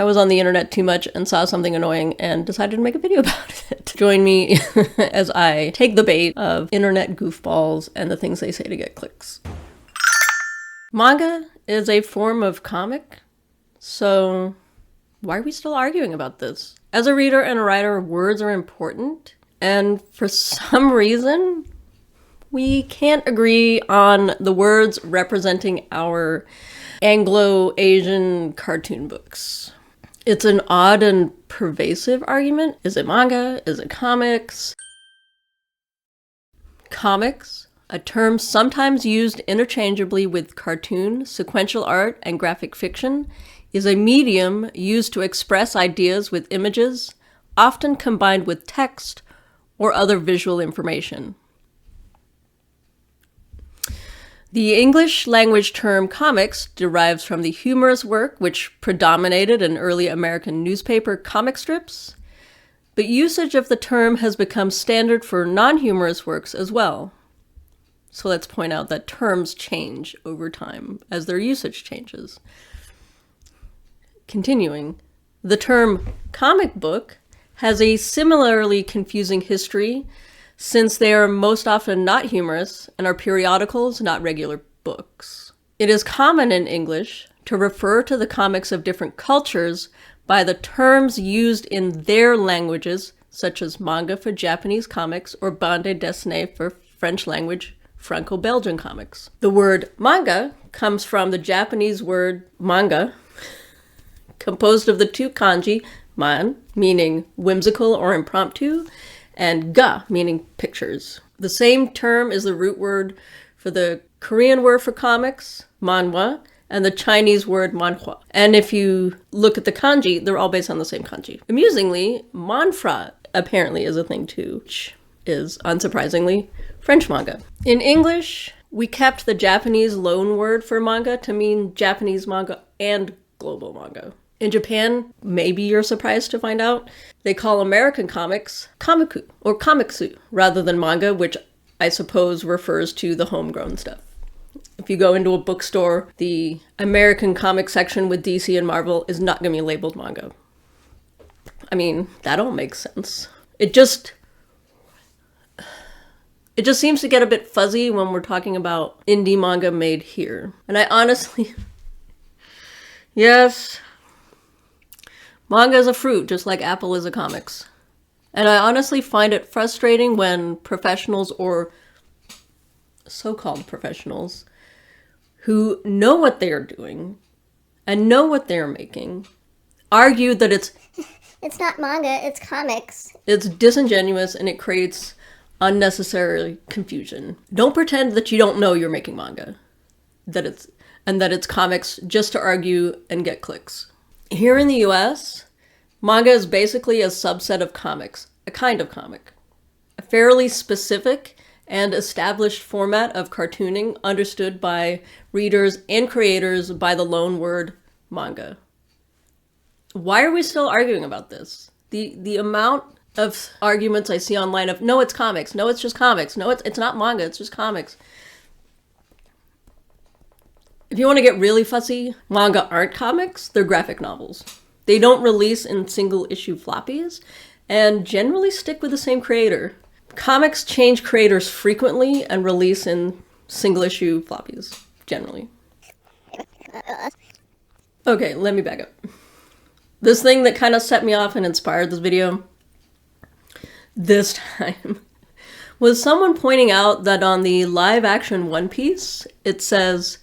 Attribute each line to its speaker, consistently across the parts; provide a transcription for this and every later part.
Speaker 1: I was on the internet too much and saw something annoying and decided to make a video about it. Join me as I take the bait of internet goofballs and the things they say to get clicks. Manga is a form of comic, so why are we still arguing about this? As a reader and a writer, words are important, and for some reason, we can't agree on the words representing our Anglo-Asian cartoon books. It's an odd and pervasive argument. Is it manga? Is it comics? Comics, a term sometimes used interchangeably with cartoon, sequential art, and graphic fiction, is a medium used to express ideas with images, often combined with text or other visual information. The English language term comics derives from the humorous work which predominated in early American newspaper comic strips, but usage of the term has become standard for non-humorous works as well. So let's point out that terms change over time as their usage changes. Continuing, the term comic book has a similarly confusing history since they are most often not humorous and are periodicals, not regular books. It is common in English to refer to the comics of different cultures by the terms used in their languages, such as manga for Japanese comics or bande dessinée for French language Franco-Belgian comics. The word manga comes from the Japanese word manga, composed of the two kanji, man, meaning whimsical or impromptu, and ga, meaning pictures. The same term is the root word for the Korean word for comics, manwha, and the Chinese word manwha. And if you look at the kanji, they're all based on the same kanji. Amusingly, manhwa apparently is a thing too, which is, unsurprisingly, French manga. In English, we kept the Japanese loan word for manga to mean Japanese manga and global manga. In Japan, maybe you're surprised to find out, they call American comics komiku or komiksu rather than manga, which I suppose refers to the homegrown stuff. If you go into a bookstore, the American comic section with DC and Marvel is not going to be labeled manga. I mean, that all makes sense. It just seems to get a bit fuzzy when we're talking about indie manga made here. And I honestly, yes, manga is a fruit, just like Apple is a comics. And I honestly find it frustrating when professionals or so-called professionals who know what they are doing and know what they're making argue that it's
Speaker 2: not manga, it's comics.
Speaker 1: It's disingenuous and it creates unnecessary confusion. Don't pretend that you don't know you're making manga, that it's comics just to argue and get clicks. Here in the US, manga is basically a subset of comics, a kind of comic. A fairly specific and established format of cartooning understood by readers and creators by the loan word manga. Why are we still arguing about this? The amount of arguments I see online of, no, it's comics, no, it's just comics, no, it's not manga, it's just comics. If you want to get really fussy, manga aren't comics, they're graphic novels. They don't release in single issue floppies and generally stick with the same creator. Comics change creators frequently and release in single issue floppies, generally. Okay, let me back up. This thing that kind of set me off and inspired this video this time was someone pointing out that on the live action One Piece, it says,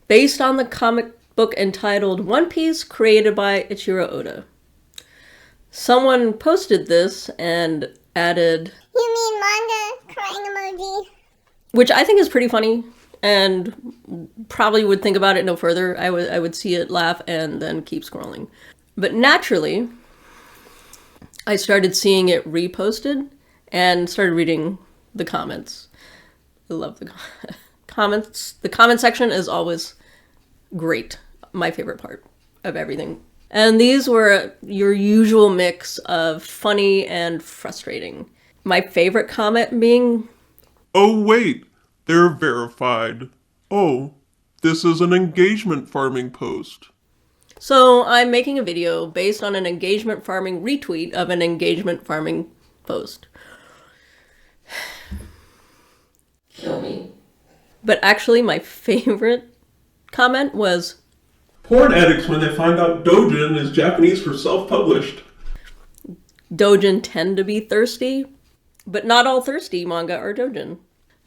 Speaker 1: based on the comic book entitled One Piece, created by Eiichiro Oda. Someone posted this and added,
Speaker 2: You mean manga? Crying emoji.
Speaker 1: Which I think is pretty funny and probably would think about it no further. I would see it, laugh, and then keep scrolling. But naturally, I started seeing it reposted and started reading the comments. I love the comments. The comment section is always great. My favorite part of everything. And these were your usual mix of funny and frustrating. My favorite comment being,
Speaker 3: Oh wait, they're verified. Oh, this is an engagement farming post.
Speaker 1: So I'm making a video based on an engagement farming retweet of an engagement farming post. Kill me. But actually my favorite comment was,
Speaker 3: Porn addicts when they find out Dojin is Japanese for self-published.
Speaker 1: Dojin tend to be thirsty, but not all thirsty manga are Dojin.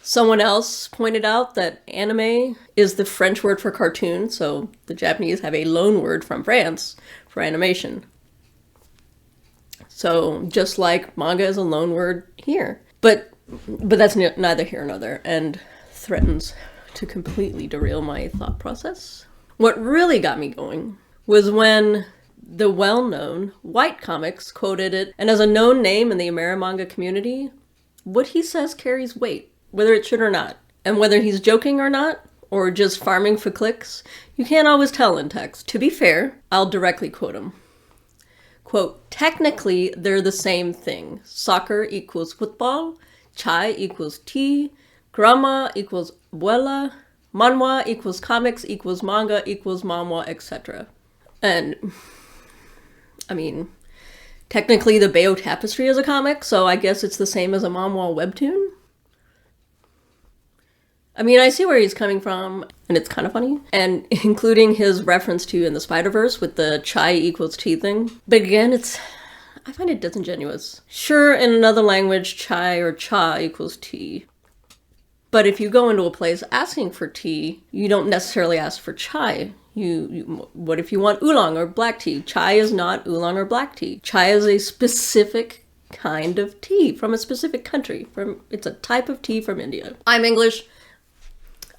Speaker 1: Someone else pointed out that anime is the French word for cartoon, so the Japanese have a loan word from France for animation. So just like manga is a loan word here. But that's neither here nor there, and threatens to completely derail my thought process. What really got me going was when the well-known White Comics quoted it, and as a known name in the Amerimanga community, what he says carries weight, whether it should or not. And whether he's joking or not, or just farming for clicks, you can't always tell in text. To be fair, I'll directly quote him. Quote, technically, they're the same thing. Soccer equals football, chai equals tea, grandma equals abuela, manwha equals comics equals manga equals manwha, etc. And, I mean, technically the Bayo Tapestry is a comic, so I guess it's the same as a manhwa webtoon. I mean, I see where he's coming from, and it's kind of funny. And including his reference to in the Spider-Verse with the chai equals tea thing. But again, I find it disingenuous. Sure, in another language, chai or cha equals tea. But if you go into a place asking for tea, you don't necessarily ask for chai. What if you want oolong or black tea? Chai is not oolong or black tea. Chai is a specific kind of tea from a specific country. It's a type of tea from India. I'm English.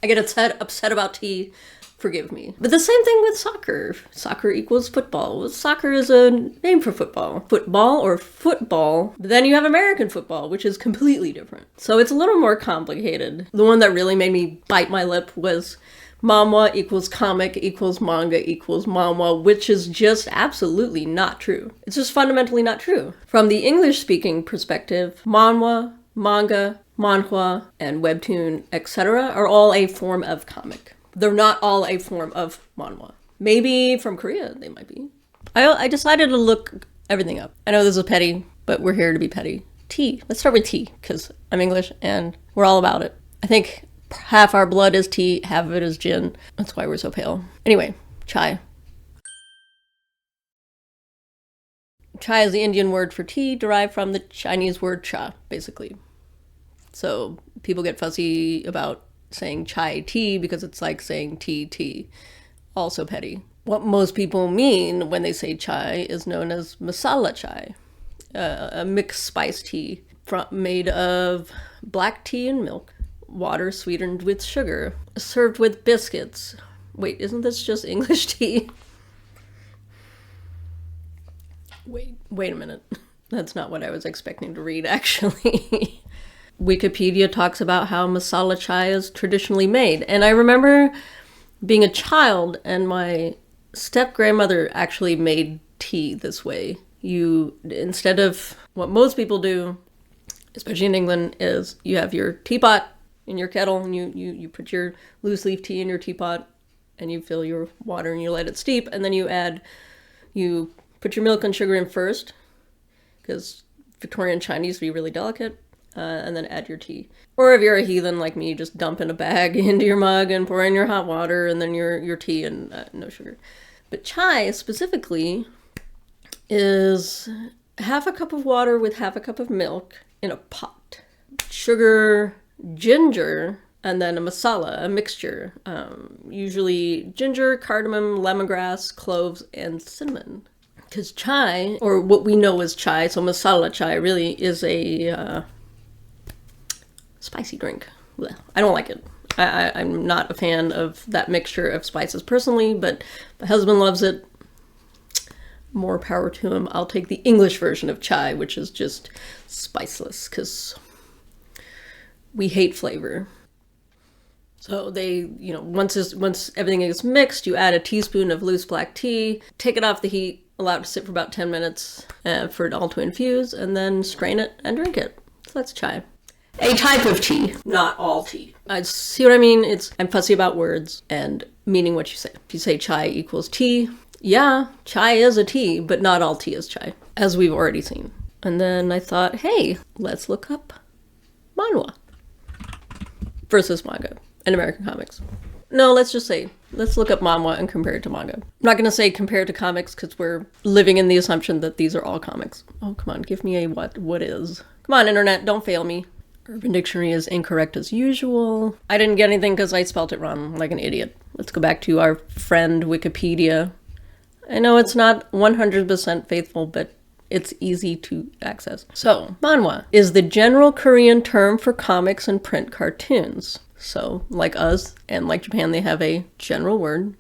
Speaker 1: I get upset about tea. Forgive me. But the same thing with soccer. Soccer equals football. Soccer is a name for football. Football or football. But then you have American football, which is completely different. So it's a little more complicated. The one that really made me bite my lip was manhwa equals comic equals manga equals manhwa, which is just absolutely not true. It's just fundamentally not true. From the English-speaking perspective, manhwa, manga, manhwa, and webtoon, etc. are all a form of comic. They're not all a form of manhwa. Maybe from Korea they might be. I decided to look everything up. I know this is petty, but we're here to be petty. Tea. Let's start with tea, because I'm English and we're all about it. I think half our blood is tea, half of it is gin. That's why we're so pale. Anyway, chai. Chai is the Indian word for tea, derived from the Chinese word cha, basically. So people get fussy about saying chai tea because it's like saying tea. Also petty. What most people mean when they say chai is known as masala chai, a mixed spice tea made of black tea and milk, water sweetened with sugar, served with biscuits. Wait, isn't this just English tea? Wait a minute. That's not what I was expecting to read, actually. Wikipedia talks about how masala chai is traditionally made. And I remember being a child and my step-grandmother actually made tea this way. Instead of what most people do, especially in England, is you have your teapot in your kettle and you put your loose leaf tea in your teapot and you fill your water and you let it steep, and then you put your milk and sugar in first, because Victorian chai needs to be really delicate. And then add your tea. Or if you're a heathen like me, just dump in a bag into your mug and pour in your hot water and then your tea and no sugar. But chai specifically is half a cup of water with half a cup of milk in a pot. Sugar, ginger, and then a masala, a mixture. Usually ginger, cardamom, lemongrass, cloves, and cinnamon. Because chai, or what we know as chai, so masala chai really is a spicy drink. Blech. I don't like it. I'm not a fan of that mixture of spices personally, but my husband loves it. More power to him. I'll take the English version of chai, which is just spiceless, because we hate flavor. So once everything is mixed, you add a teaspoon of loose black tea, take it off the heat, allow it to sit for about 10 minutes for it all to infuse, and then strain it and drink it. So that's chai. A type of tea, not all tea. See what I mean? I'm fussy about words and meaning what you say. If you say chai equals tea, Yeah, chai is a tea, but not all tea is chai, as we've already seen. And then I thought, hey, let's look up manhwa versus manga in American comics. No, let's look up manhwa and compare it to manga. I'm not going to say compare it to comics because we're living in the assumption that these are all comics. Oh, come on, give me a what is. Come on, internet, don't fail me. Urban Dictionary is incorrect as usual. I didn't get anything because I spelt it wrong like an idiot. Let's go back to our friend Wikipedia. I know it's not 100% faithful, but it's easy to access. So, manhwa is the general Korean term for comics and print cartoons. So, like us and like Japan, they have a general word.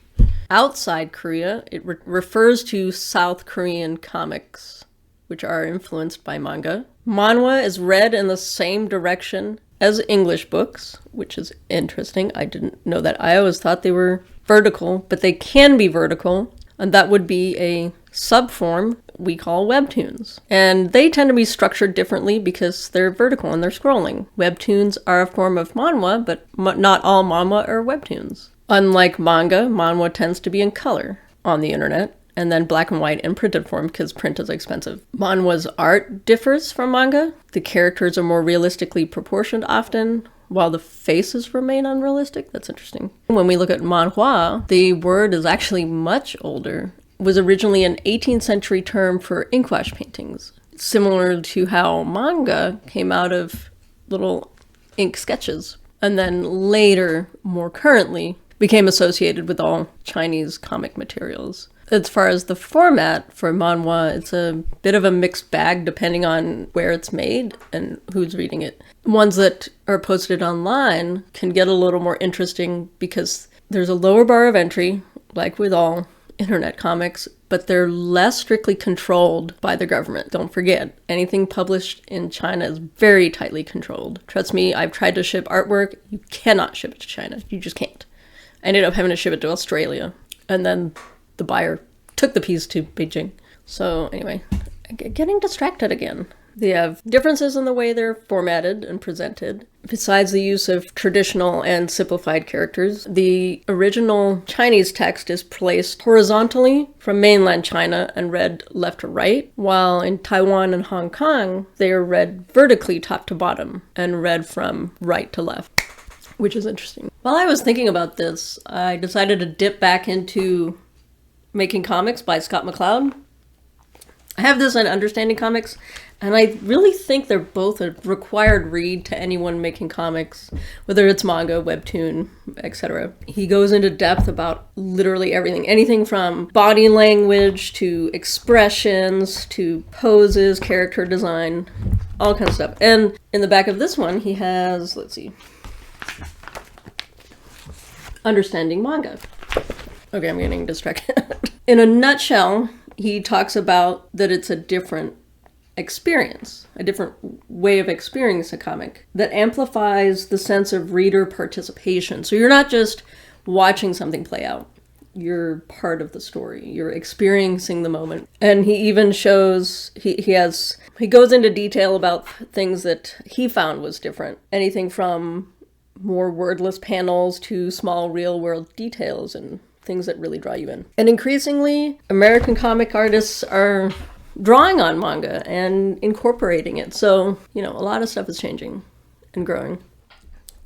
Speaker 1: Outside Korea, it refers to South Korean comics, which are influenced by manga. Manhwa is read in the same direction as English books, which is interesting. I didn't know that. I always thought they were vertical, but they can be vertical, and that would be a subform we call webtoons. And they tend to be structured differently because they're vertical and they're scrolling. Webtoons are a form of manhwa, but not all manhwa are webtoons. Unlike manga, manhwa tends to be in color on the internet, and then black and white in printed form because print is expensive. Manhwa's art differs from manga. The characters are more realistically proportioned often, while the faces remain unrealistic. That's interesting. When we look at manhwa, the word is actually much older. It was originally an 18th century term for inkwash paintings, similar to how manga came out of little ink sketches, and then later, more currently, became associated with all Chinese comic materials. As far as the format for manhwa, it's a bit of a mixed bag depending on where it's made and who's reading it. Ones that are posted online can get a little more interesting because there's a lower bar of entry, like with all internet comics, but they're less strictly controlled by the government. Don't forget, anything published in China is very tightly controlled. Trust me, I've tried to ship artwork. You cannot ship it to China. You just can't. I ended up having to ship it to Australia, and then the buyer took the piece to Beijing. So anyway, getting distracted again. They have differences in the way they're formatted and presented. Besides the use of traditional and simplified characters, the original Chinese text is placed horizontally from mainland China and read left to right, while in Taiwan and Hong Kong, they are read vertically top to bottom and read from right to left, which is interesting. While I was thinking about this, I decided to dip back into Making Comics by Scott Mcloud. I have this in Understanding Comics, and I really think they're both a required read to anyone making comics, whether it's manga, webtoon, etc. He goes into depth about literally everything. Anything from body language to expressions to poses, character design, all kinds of stuff. And in the back of this one, he has, let's see, Understanding Manga. Okay, I'm getting distracted. In a nutshell, he talks about that it's a different experience, a different way of experiencing a comic that amplifies the sense of reader participation. So you're not just watching something play out. You're part of the story. You're experiencing the moment. And he even shows, he goes into detail about things that he found was different. Anything from more wordless panels to small real-world details and things that really draw you in. And increasingly, American comic artists are drawing on manga and incorporating it. So, a lot of stuff is changing and growing.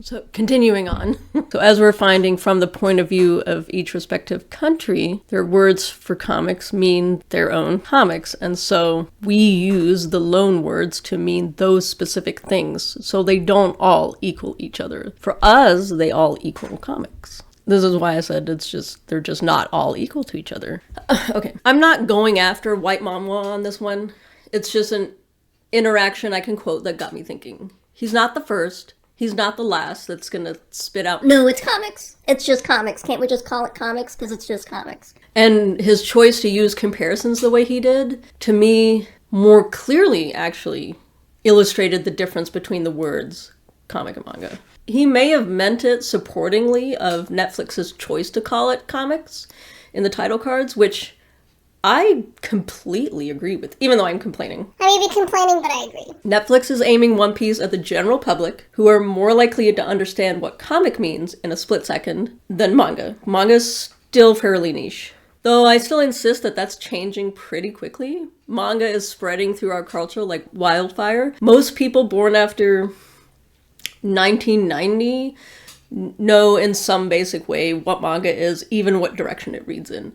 Speaker 1: So, continuing on. So, as we're finding from the point of view of each respective country, their words for comics mean their own comics. And so we use the loan words to mean those specific things. So they don't all equal each other. For us, they all equal comics. This is why I said they're just not all equal to each other. Okay, I'm not going after white manhwa on this one. It's just an interaction I can quote that got me thinking. He's not the first. He's not the last that's gonna spit out,
Speaker 2: No, it's comics. It's just comics. Can't we just call it comics because it's just comics?
Speaker 1: And his choice to use comparisons the way he did, to me, more clearly actually illustrated the difference between the words comic and manga. He may have meant it supportingly of Netflix's choice to call it comics in the title cards, which I completely agree with, even though I'm complaining.
Speaker 2: I may be complaining, but I agree.
Speaker 1: Netflix is aiming One Piece at the general public, who are more likely to understand what comic means in a split second than manga. Manga's still fairly niche. Though I still insist that that's changing pretty quickly. Manga is spreading through our culture like wildfire. Most people born after 1990 know in some basic way what manga is, even what direction it reads in.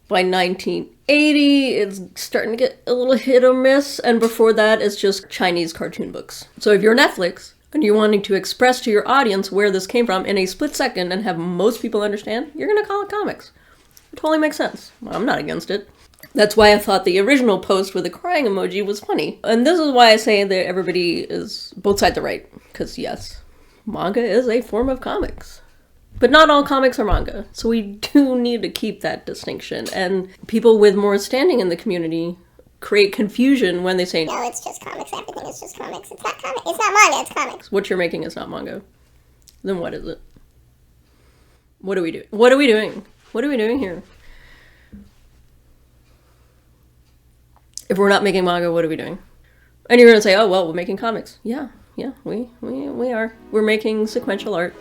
Speaker 1: By 1980, it's starting to get a little hit or miss, and before that, it's just Chinese cartoon books. So if you're Netflix, and you're wanting to express to your audience where this came from in a split second and have most people understand, you're gonna call it comics. It totally makes sense. I'm not against it. That's why I thought the original post with the crying emoji was funny. And this is why I say that everybody is both sides are right. Because yes, manga is a form of comics. But not all comics are manga. So we do need to keep that distinction. And people with more standing in the community create confusion when they say,
Speaker 2: No, it's just comics. Everything is just comics. It's not comics. It's not manga. It's comics.
Speaker 1: what you're making is not manga. Then what is it? What are we doing? What are we doing? What are we doing here? If we're not making manga, what are we doing? And you're gonna say, oh, well, we're making comics. Yeah, we are. We're making sequential art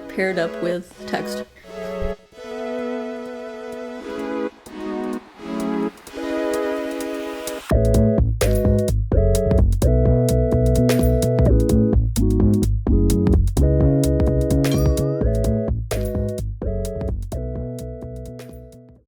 Speaker 1: paired up with text.